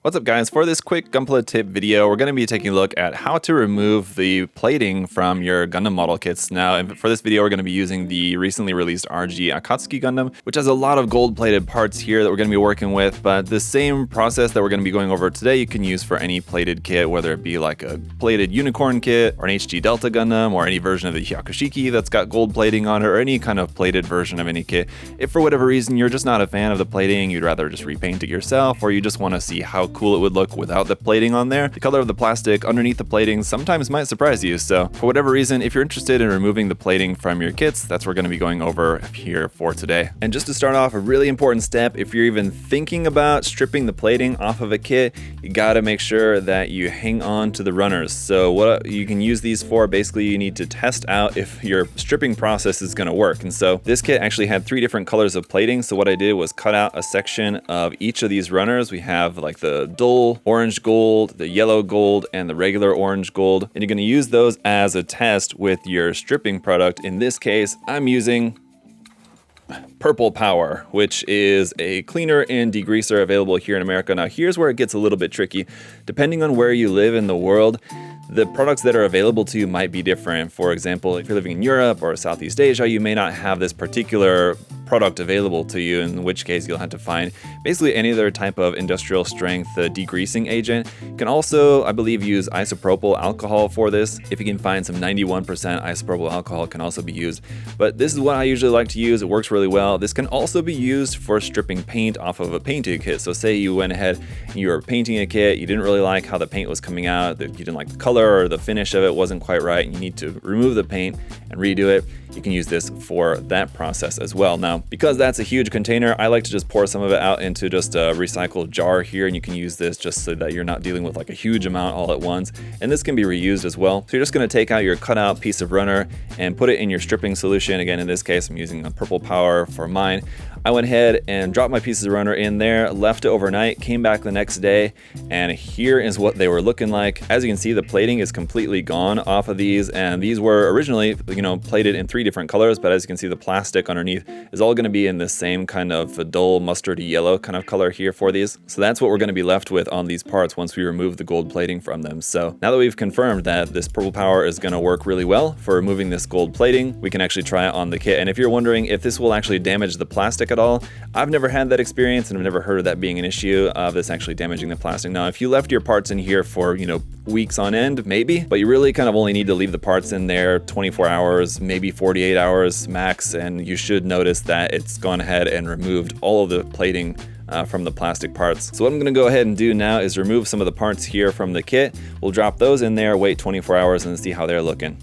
What's up guys, for this quick Gunpla tip video, we're going to be taking a look at how to remove the plating from your Gundam model kits. Now, for this video, we're going to be using the recently released RG Akatsuki Gundam, which has a lot of gold plated parts here that we're going to be working with, but the same process that we're going to be going over today, you can use for any plated kit, whether it be like a plated unicorn kit, or an HG Delta Gundam, or any version of the Hyakushiki that's got gold plating on it, or any kind of plated version of any kit. If for whatever reason you're just not a fan of the plating, you'd rather just repaint it yourself, or you just want to see how cool it would look without the plating on there, the color of the plastic underneath the plating sometimes might surprise you. So for whatever reason, if you're interested in removing the plating from your kits, that's what we're going to be going over here for today. And just to start off, a really important step, if you're even thinking about stripping the plating off of a kit, you got to make sure that you hang on to the runners. So what you can use these for, basically you need to test out if your stripping process is going to work. And so this kit actually had 3 different colors of plating. So what I did was cut out a section of each of these runners. We have like the dull orange gold, the yellow gold, and the regular orange gold. And you're going to use those as a test with your stripping product. In this case, I'm using Purple Power, which is a cleaner and degreaser available here in America. Now, here's where it gets a little bit tricky. Depending on where you live in the world, the products that are available to you might be different. For example, if you're living in Europe or Southeast Asia, you may not have this particular product available to you, in which case you'll have to find basically any other type of industrial strength degreasing agent. You can also, I believe, use isopropyl alcohol for this. If you can find some 91% isopropyl alcohol, can also be used. But this is what I usually like to use. It works really well. This can also be used for stripping paint off of a painted kit. So say you went ahead and you were painting a kit, you didn't really like how the paint was coming out, you didn't like the color or the finish of it wasn't quite right, and you need to remove the paint and redo it. You can use this for that process as well. Now, because that's a huge container, I like to just pour some of it out into just a recycled jar here, and you can use this just so that you're not dealing with like a huge amount all at once. And this can be reused as well. So you're just going to take out your cutout piece of runner and put it in your stripping solution. Again, in this case, I'm using a Purple Power for mine. I went ahead and dropped my pieces of runner in there, left it overnight, came back the next day, and here is what they were looking like. As you can see, the plating is completely gone off of these, and these were originally, plated in 3 different colors, but as you can see, the plastic underneath is all going to be in the same kind of a dull mustardy yellow kind of color here for these. So that's what we're going to be left with on these parts once we remove the gold plating from them. So now that we've confirmed that this Purple Power is going to work really well for removing this gold plating, we can actually try it on the kit. And if you're wondering if this will actually damage the plastic at all, I've never had that experience, and I've never heard of that being an issue of this actually damaging the plastic. Now, if you left your parts in here for, weeks on end, maybe, but you really kind of only need to leave the parts in there 24 hours, maybe 48 hours max, and you should notice that it's gone ahead and removed all of the plating from the plastic parts. So what I'm going to go ahead and do now is remove some of the parts here from the kit. We'll drop those in there, wait 24 hours, and see how they're looking.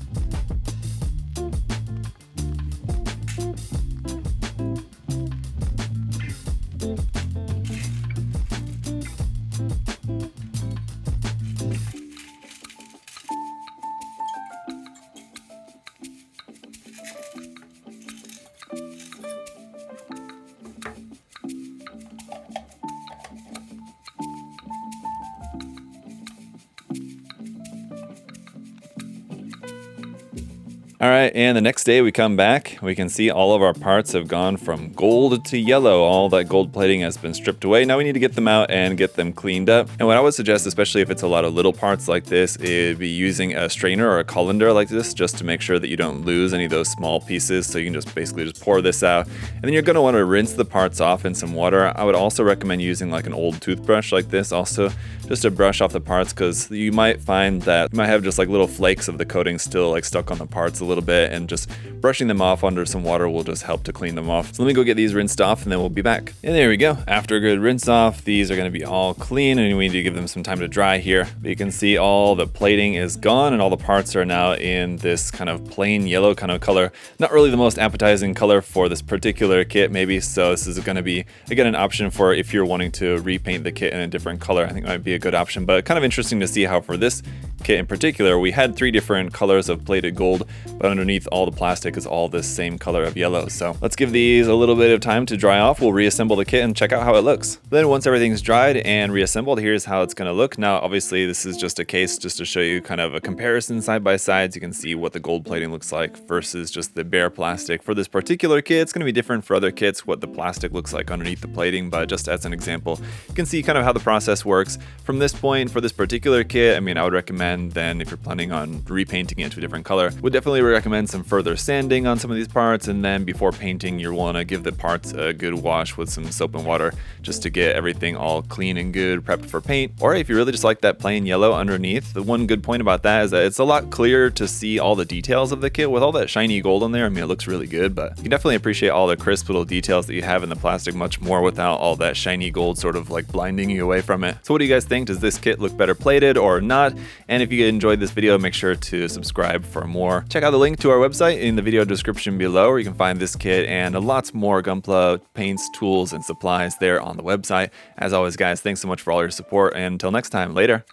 All right, and the next day we come back, we can see all of our parts have gone from gold to yellow. All that gold plating has been stripped away. Now we need to get them out and get them cleaned up. And what I would suggest, especially if it's a lot of little parts like this, is be using a strainer or a colander like this, just to make sure that you don't lose any of those small pieces. So you can just basically pour this out. And then you're gonna wanna rinse the parts off in some water. I would also recommend using like an old toothbrush like this also, just to brush off the parts, because you might find that you might have just like little flakes of the coating still like stuck on the parts a little bit, and just brushing them off under some water will just help to clean them off. So let me go get these rinsed off and then we'll be back. And there we go. After a good rinse off, these are going to be all clean, and we need to give them some time to dry here. But you can see all the plating is gone and all the parts are now in this kind of plain yellow kind of color. Not really the most appetizing color for this particular kit maybe, so this is going to be, again, an option for if you're wanting to repaint the kit in a different color. I think that might be a good option, but kind of interesting to see how for this kit in particular, we had 3 different colors of plated gold, but underneath all the plastic is all this same color of yellow. So let's give these a little bit of time to dry off. We'll reassemble the kit and check out how it looks. Then once everything's dried and reassembled, here's how it's going to look. Now, obviously this is just a case just to show you kind of a comparison side by side, so you can see what the gold plating looks like versus just the bare plastic. For this particular kit, it's going to be different for other kits what the plastic looks like underneath the plating, but just as an example, you can see kind of how the process works. From this point, for this particular kit, I mean, I would recommend then, if you're planning on repainting it to a different color, would definitely recommend some further sanding on some of these parts, and then before painting, you'll want to give the parts a good wash with some soap and water just to get everything all clean and good, prepped for paint. Or if you really just like that plain yellow underneath, the one good point about that is that it's a lot clearer to see all the details of the kit with all that shiny gold on there. I mean, it looks really good, but you can definitely appreciate all the crisp little details that you have in the plastic much more without all that shiny gold sort of like blinding you away from it. So what do you guys think? Does this kit look better plated or not? And if you enjoyed this video, make sure to subscribe for more. Check out the link to our website in the video description below, where you can find this kit and lots more Gunpla paints, tools, and supplies there on the website. As always, guys, thanks so much for all your support, and until next time, later.